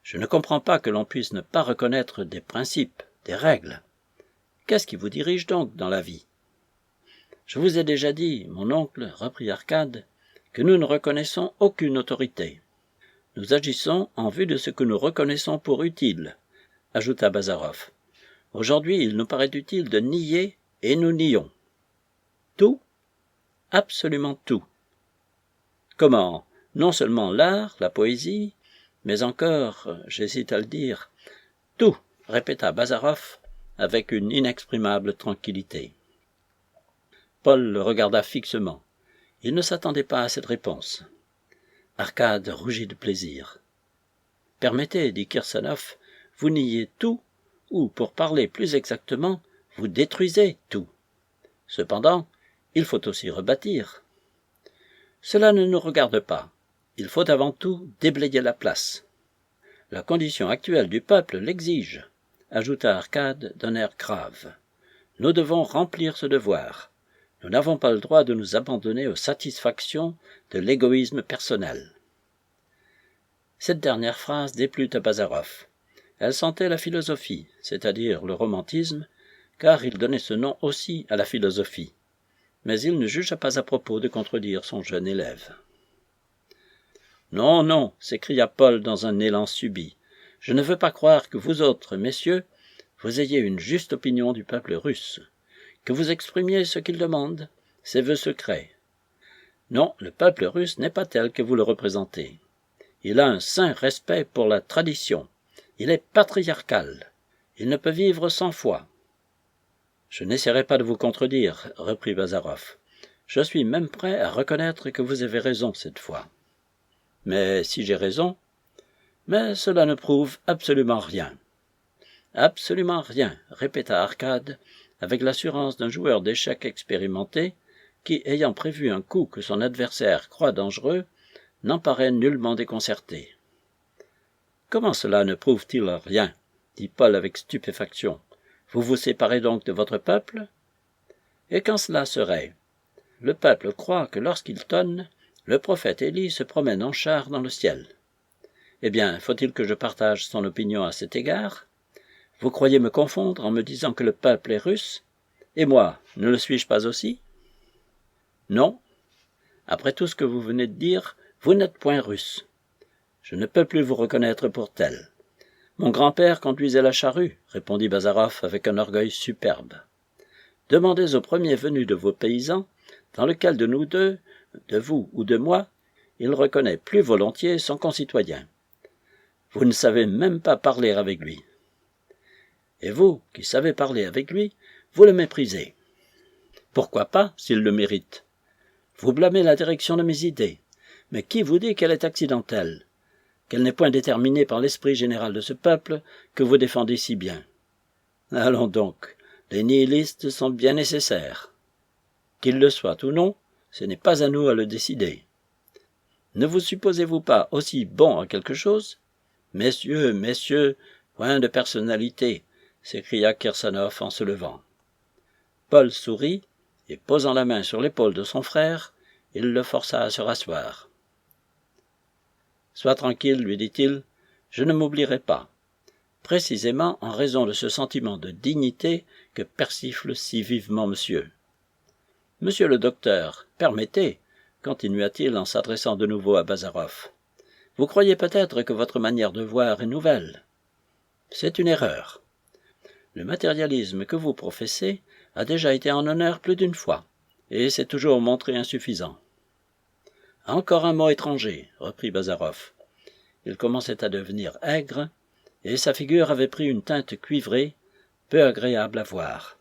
Je ne comprends pas que l'on puisse ne pas reconnaître des principes, des règles. Qu'est-ce qui vous dirige donc dans la vie ? Je vous ai déjà dit, mon oncle, reprit Arcade, que nous ne reconnaissons aucune autorité. Nous agissons en vue de ce que nous reconnaissons pour utile, ajouta Bazarov. Aujourd'hui, il nous paraît utile de nier, et nous nions. Tout ? Absolument tout. Comment ? Non seulement l'art, la poésie, mais encore, j'hésite à le dire, tout, répéta Bazarov avec une inexprimable tranquillité. Paul le regarda fixement. Il ne s'attendait pas à cette réponse. Arcade rougit de plaisir. « Permettez, dit Kirsanov, vous niez tout, ou, pour parler plus exactement, vous détruisez tout. Cependant, il faut aussi rebâtir. Cela ne nous regarde pas. Il faut avant tout déblayer la place. La condition actuelle du peuple l'exige, ajouta Arcade d'un air grave. Nous devons remplir ce devoir. Nous n'avons pas le droit de nous abandonner aux satisfactions de l'égoïsme personnel. Cette dernière phrase déplut à Bazarov. Elle sentait la philosophie, c'est-à-dire le romantisme, car il donnait ce nom aussi à la philosophie. Mais il ne jugea pas à propos de contredire son jeune élève. « Non, non, s'écria Paul dans un élan subit. Je ne veux pas croire que vous autres, messieurs, vous ayez une juste opinion du peuple russe, que vous exprimiez ce qu'il demande, ses vœux secrets. Non, le peuple russe n'est pas tel que vous le représentez. Il a un saint respect pour la tradition. Il est patriarcal. Il ne peut vivre sans foi. » « Je n'essaierai pas de vous contredire, reprit Bazarov. Je suis même prêt à reconnaître que vous avez raison cette fois. Mais si j'ai raison, mais cela ne prouve absolument rien. Absolument rien, répéta Arcade, avec l'assurance d'un joueur d'échecs expérimenté qui, ayant prévu un coup que son adversaire croit dangereux, n'en paraît nullement déconcerté. Comment cela ne prouve-t-il rien ? Dit Paul avec stupéfaction. Vous vous séparez donc de votre peuple ? Et quand cela serait ? Le peuple croit que lorsqu'il tonne, le prophète Élie se promène en char dans le ciel. Eh bien, faut-il que je partage son opinion à cet égard ? Vous croyez me confondre en me disant que le peuple est russe ? Et moi, ne le suis-je pas aussi ? Non. Après tout ce que vous venez de dire, vous n'êtes point russe. Je ne peux plus vous reconnaître pour tel. Mon grand-père conduisait la charrue, répondit Bazarov avec un orgueil superbe. Demandez au premier venu de vos paysans, dans lequel de nous deux, de vous ou de moi, il reconnaît plus volontiers son concitoyen. Vous ne savez même pas parler avec lui. Et vous, qui savez parler avec lui, vous le méprisez. Pourquoi pas, s'il le mérite ? Vous blâmez la direction de mes idées, mais qui vous dit qu'elle est accidentelle ? Qu'elle n'est point déterminée par l'esprit général de ce peuple que vous défendez si bien. Allons donc, les nihilistes sont bien nécessaires. Qu'ils le soient ou non, ce n'est pas à nous à le décider. Ne vous supposez-vous pas aussi bon en quelque chose ? Messieurs, messieurs, point de personnalité, s'écria Kirsanov en se levant. Paul sourit, et posant la main sur l'épaule de son frère, il le força à se rasseoir. « Sois tranquille, lui dit-il, je ne m'oublierai pas. précisément en raison de ce sentiment de dignité que persifle si vivement monsieur. « Monsieur le docteur, permettez, continua-t-il en s'adressant de nouveau à Bazarov. Vous croyez peut-être que votre manière de voir est nouvelle. C'est une erreur. Le matérialisme que vous professez a déjà été en honneur plus d'une fois, et s'est toujours montré insuffisant. Encore un mot étranger, reprit Bazarov. Il commençait à devenir aigre, et sa figure avait pris une teinte cuivrée, peu agréable à voir.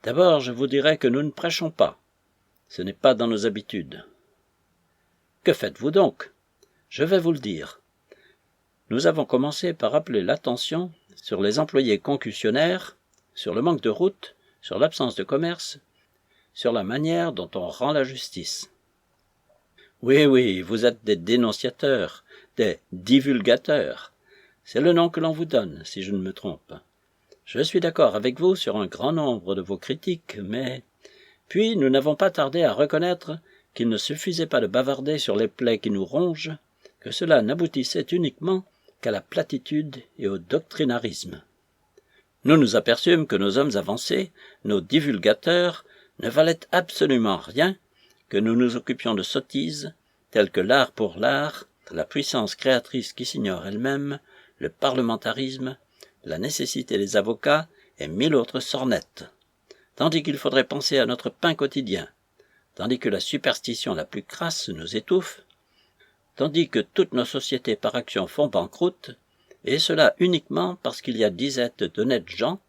D'abord, je vous dirai que nous ne prêchons pas. Ce n'est pas dans nos habitudes. Que faites-vous donc? Je vais vous le dire. Nous avons commencé par appeler l'attention sur les employés concussionnaires, sur le manque de routes, sur l'absence de commerce, sur la manière dont on rend la justice. Oui, vous êtes des dénonciateurs, des divulgateurs. C'est le nom que l'on vous donne, si je ne me trompe. Je suis d'accord avec vous sur un grand nombre de vos critiques, mais... Puis nous n'avons pas tardé à reconnaître qu'il ne suffisait pas de bavarder sur les plaies qui nous rongent, que cela n'aboutissait uniquement qu'à la platitude et au doctrinarisme. Nous nous aperçûmes que nos hommes avancés, nos divulgateurs, ne valaient absolument rien, que nous nous occupions de sottises, telles que l'art pour l'art, la puissance créatrice qui s'ignore elle-même, le parlementarisme, la nécessité des avocats et 1000 autres sornettes, tandis qu'il faudrait penser à notre pain quotidien, tandis que la superstition la plus crasse nous étouffe, tandis que toutes nos sociétés par action font banqueroute, et cela uniquement parce qu'il y a disette d'honnêtes gens,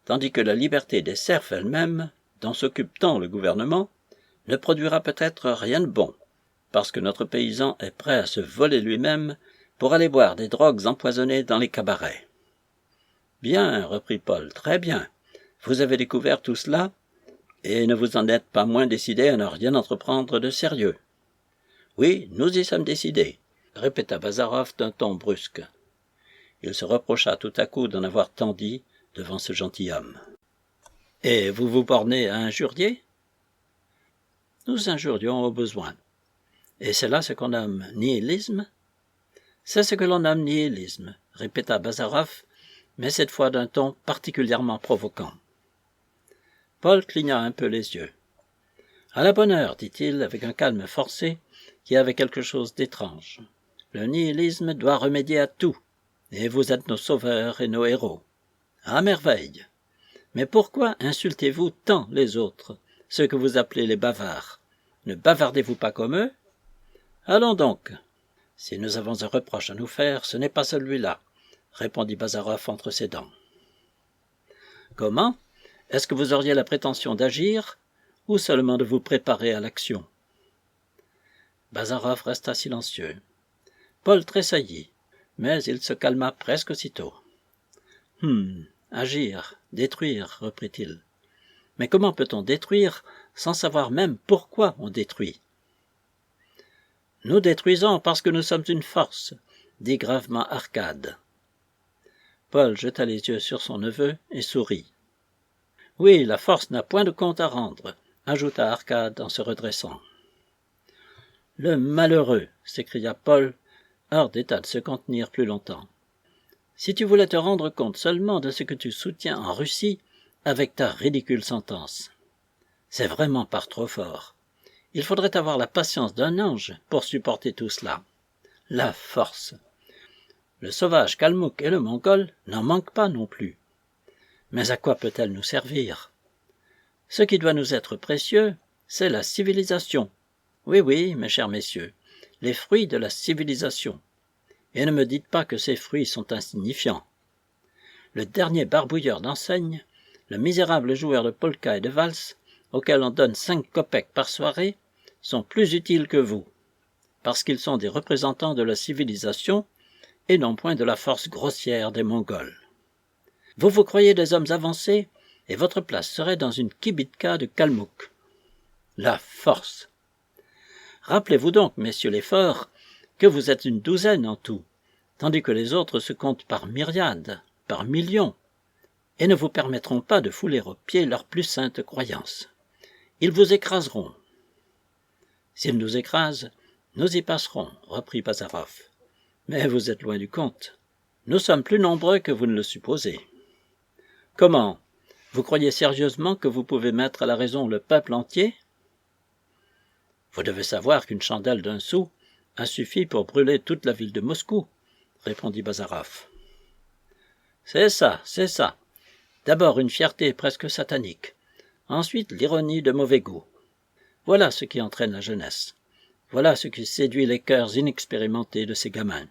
tandis que la liberté des serfs elle-même, dont s'occupe tant le gouvernement, ne produira peut-être rien de bon, parce que notre paysan est prêt à se voler lui-même pour aller boire des drogues empoisonnées dans les cabarets. Bien, reprit Paul, très bien. Vous avez découvert tout cela, et ne vous en êtes pas moins décidé à ne rien entreprendre de sérieux. Oui, nous y sommes décidés, répéta Bazarov d'un ton brusque. Il se reprocha tout à coup d'en avoir tant dit devant ce gentilhomme. Et vous vous bornez à injurier? Nous injurions au besoin. Et c'est là ce qu'on nomme nihilisme? C'est ce que l'on nomme nihilisme, répéta Bazarov, mais cette fois d'un ton particulièrement provoquant. Paul cligna un peu les yeux. « À la bonne heure, dit-il, avec un calme forcé qui avait quelque chose d'étrange. Le nihilisme doit remédier à tout, et vous êtes nos sauveurs et nos héros. À merveille. Mais pourquoi insultez-vous tant les autres, ceux que vous appelez les bavards? Ne bavardez-vous pas comme eux? Allons donc. Si nous avons un reproche à nous faire, ce n'est pas celui-là, répondit Bazarov entre ses dents. Comment? Est-ce que vous auriez la prétention d'agir, ou seulement de vous préparer à l'action? Bazarov resta silencieux. Paul tressaillit, mais il se calma presque aussitôt. Agir, détruire, reprit-il. Mais comment peut-on détruire sans savoir même pourquoi on détruit? Nous détruisons parce que nous sommes une force, dit gravement Arcade. Paul jeta les yeux sur son neveu et sourit. Oui, la force n'a point de compte à rendre, ajouta Arcade en se redressant. Le malheureux, s'écria Paul, hors d'état de se contenir plus longtemps. Si tu voulais te rendre compte seulement de ce que tu soutiens en Russie avec ta ridicule sentence. C'est vraiment par trop fort. Il faudrait avoir la patience d'un ange pour supporter tout cela. La force. Le sauvage kalmouk et le mongol n'en manquent pas non plus. Mais à quoi peut-elle nous servir? Ce qui doit nous être précieux, c'est la civilisation. Oui, mes chers messieurs, les fruits de la civilisation. Et ne me dites pas que ces fruits sont insignifiants. Le dernier barbouilleur d'enseigne, le misérable joueur de polka et de valse, auquel on donne 5 kopecks par soirée, sont plus utiles que vous, parce qu'ils sont des représentants de la civilisation et non point de la force grossière des Mongols. Vous vous croyez des hommes avancés, et votre place serait dans une kibitka de kalmouk. La force. Rappelez-vous donc, messieurs les forts, que vous êtes une douzaine en tout, tandis que les autres se comptent par myriades, par millions, et ne vous permettront pas de fouler aux pieds leurs plus saintes croyances. Ils vous écraseront. S'ils nous écrasent, nous y passerons, reprit Bazarov. Mais vous êtes loin du compte. Nous sommes plus nombreux que vous ne le supposez. Comment? Vous croyez sérieusement que vous pouvez mettre à la raison le peuple entier? Vous devez savoir qu'une chandelle d'1 sou a suffi pour brûler toute la ville de Moscou, répondit Bazarov. C'est ça. D'abord une fierté presque satanique, ensuite l'ironie de mauvais goût. Voilà ce qui entraîne la jeunesse. Voilà ce qui séduit les cœurs inexpérimentés de ces gamins.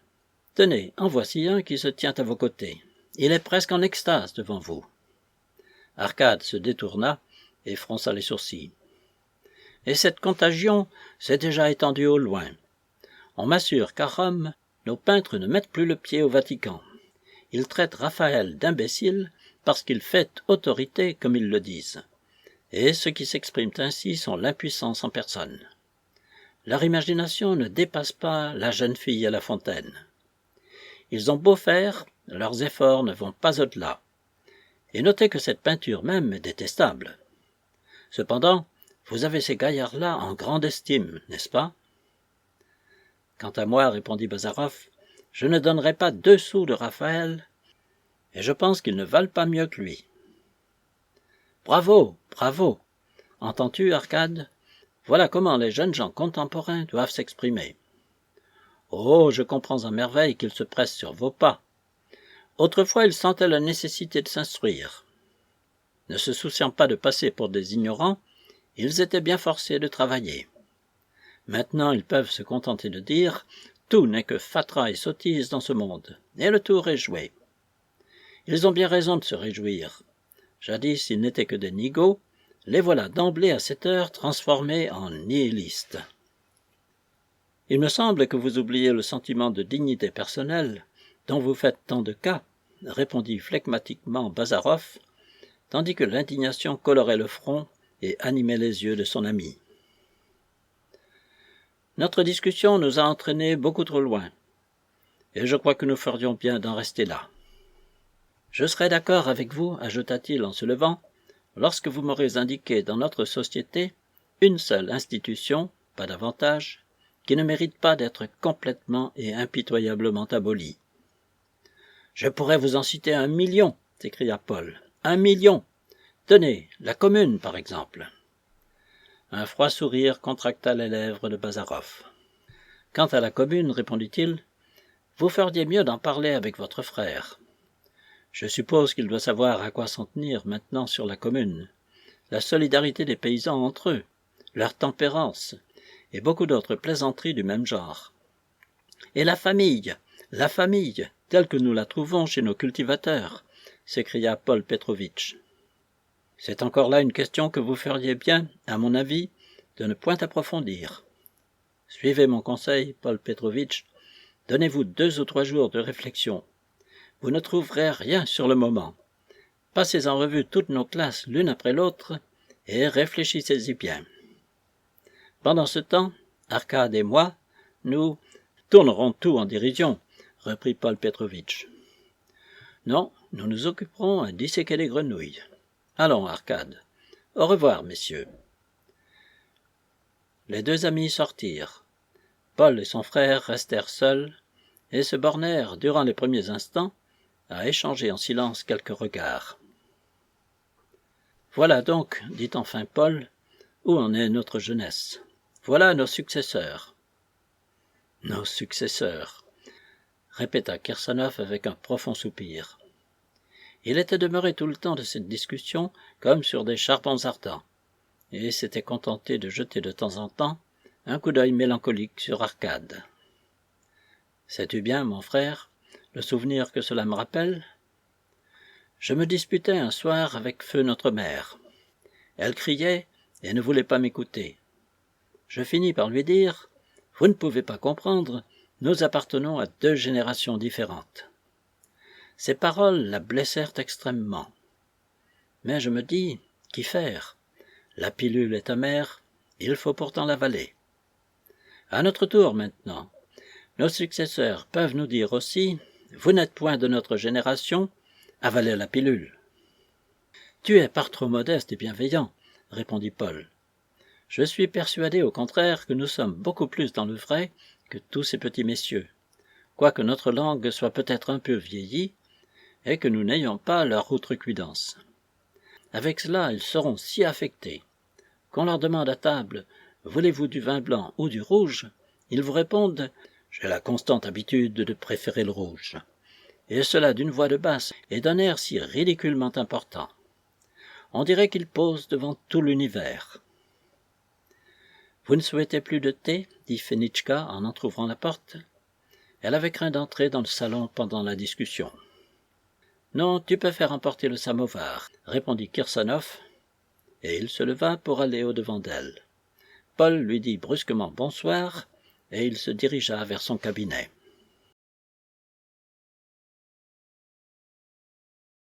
Tenez, en voici un qui se tient à vos côtés. Il est presque en extase devant vous. Arcade se détourna et fronça les sourcils. Et cette contagion s'est déjà étendue au loin. On m'assure qu'à Rome, nos peintres ne mettent plus le pied au Vatican. Ils traitent Raphaël d'imbécile parce qu'il fait autorité, comme ils le disent. Et ceux qui s'expriment ainsi sont l'impuissance en personne. Leur imagination ne dépasse pas la jeune fille à la fontaine. Ils ont beau faire, leurs efforts ne vont pas au-delà. Et notez que cette peinture même est détestable. Cependant, vous avez ces gaillards-là en grande estime, n'est-ce pas? Quant à moi, répondit Bazarov, je ne donnerai pas 2 sous de Raphaël, et je pense qu'ils ne valent pas mieux que lui. Bravo. Entends-tu, Arcade? Voilà comment les jeunes gens contemporains doivent s'exprimer. Oh, je comprends à merveille qu'ils se pressent sur vos pas. Autrefois, ils sentaient la nécessité de s'instruire. Ne se souciant pas de passer pour des ignorants, ils étaient bien forcés de travailler. Maintenant, ils peuvent se contenter de dire « Tout n'est que fatras et sottises dans ce monde, et le tour est joué ». Ils ont bien raison de se réjouir. Jadis, ils n'étaient que des nigauds, les voilà d'emblée à cette heure transformés en nihilistes. Il me semble que vous oubliez le sentiment de dignité personnelle dont vous faites tant de cas, répondit flegmatiquement Bazarov, tandis que l'indignation colorait le front et animait les yeux de son ami. Notre discussion nous a entraînés beaucoup trop loin, et je crois que nous ferions bien d'en rester là. Je serai d'accord avec vous, ajouta-t-il en se levant, lorsque vous m'aurez indiqué dans notre société une seule institution, pas davantage, qui ne mérite pas d'être complètement et impitoyablement abolie. Je pourrais vous en citer 1 million, s'écria Paul. 1 million. Tenez, la Commune, par exemple. Un froid sourire contracta les lèvres de Bazarov. Quant à la Commune, répondit-il, vous feriez mieux d'en parler avec votre frère. Je suppose qu'il doit savoir à quoi s'en tenir maintenant sur la Commune, la solidarité des paysans entre eux, leur tempérance, et beaucoup d'autres plaisanteries du même genre. Et la famille, telle que nous la trouvons chez nos cultivateurs, s'écria Paul Petrovitch. C'est encore là une question que vous feriez bien, à mon avis, de ne point approfondir. Suivez mon conseil, Paul Petrovitch, donnez-vous 2 ou 3 jours de réflexion. Vous ne trouverez rien sur le moment. Passez en revue toutes nos classes l'une après l'autre et réfléchissez-y bien. Pendant ce temps, Arcade et moi, nous tournerons tout en dérision, reprit Paul Petrovitch. Non, nous nous occuperons à disséquer les grenouilles. Allons, Arcade. Au revoir, messieurs. Les 2 amis sortirent. Paul et son frère restèrent seuls et se bornèrent, durant les premiers instants, à échanger en silence quelques regards. Voilà donc, dit enfin Paul, où en est notre jeunesse. Voilà nos successeurs. Nos successeurs, répéta Kirsanov avec un profond soupir. Il était demeuré tout le temps de cette discussion comme sur des charbons ardents, et s'était contenté de jeter de temps en temps un coup d'œil mélancolique sur Arcade. Sais-tu bien, mon frère, le souvenir que cela me rappelle? Je me disputais un soir avec feu notre mère. Elle criait et ne voulait pas m'écouter. Je finis par lui dire « Vous ne pouvez pas comprendre, nous appartenons à 2 générations différentes. » Ces paroles la blessèrent extrêmement. Mais je me dis, qu'y faire? La pilule est amère, il faut pourtant l'avaler. À notre tour maintenant, nos successeurs peuvent nous dire aussi, vous n'êtes point de notre génération, avalez la pilule. Tu es par trop modeste et bienveillant, répondit Paul. Je suis persuadé au contraire que nous sommes beaucoup plus dans le vrai que tous ces petits messieurs. quoique notre langue soit peut-être un peu vieillie, et que nous n'ayons pas leur outrecuidance. Avec cela, ils seront si affectés qu'on leur demande à table « Voulez-vous du vin blanc ou du rouge ?» Ils vous répondent « J'ai la constante habitude de préférer le rouge. » Et cela d'une voix de basse et d'un air si ridiculement important. On dirait qu'ils posent devant tout l'univers. « Vous ne souhaitez plus de thé ?» dit Fenichka en entr'ouvrant la porte. Elle avait craint d'entrer dans le salon pendant la discussion. « Non, tu peux faire emporter le samovar, » répondit Kirsanov, et il se leva pour aller au-devant d'elle. Paul lui dit brusquement bonsoir, et il se dirigea vers son cabinet.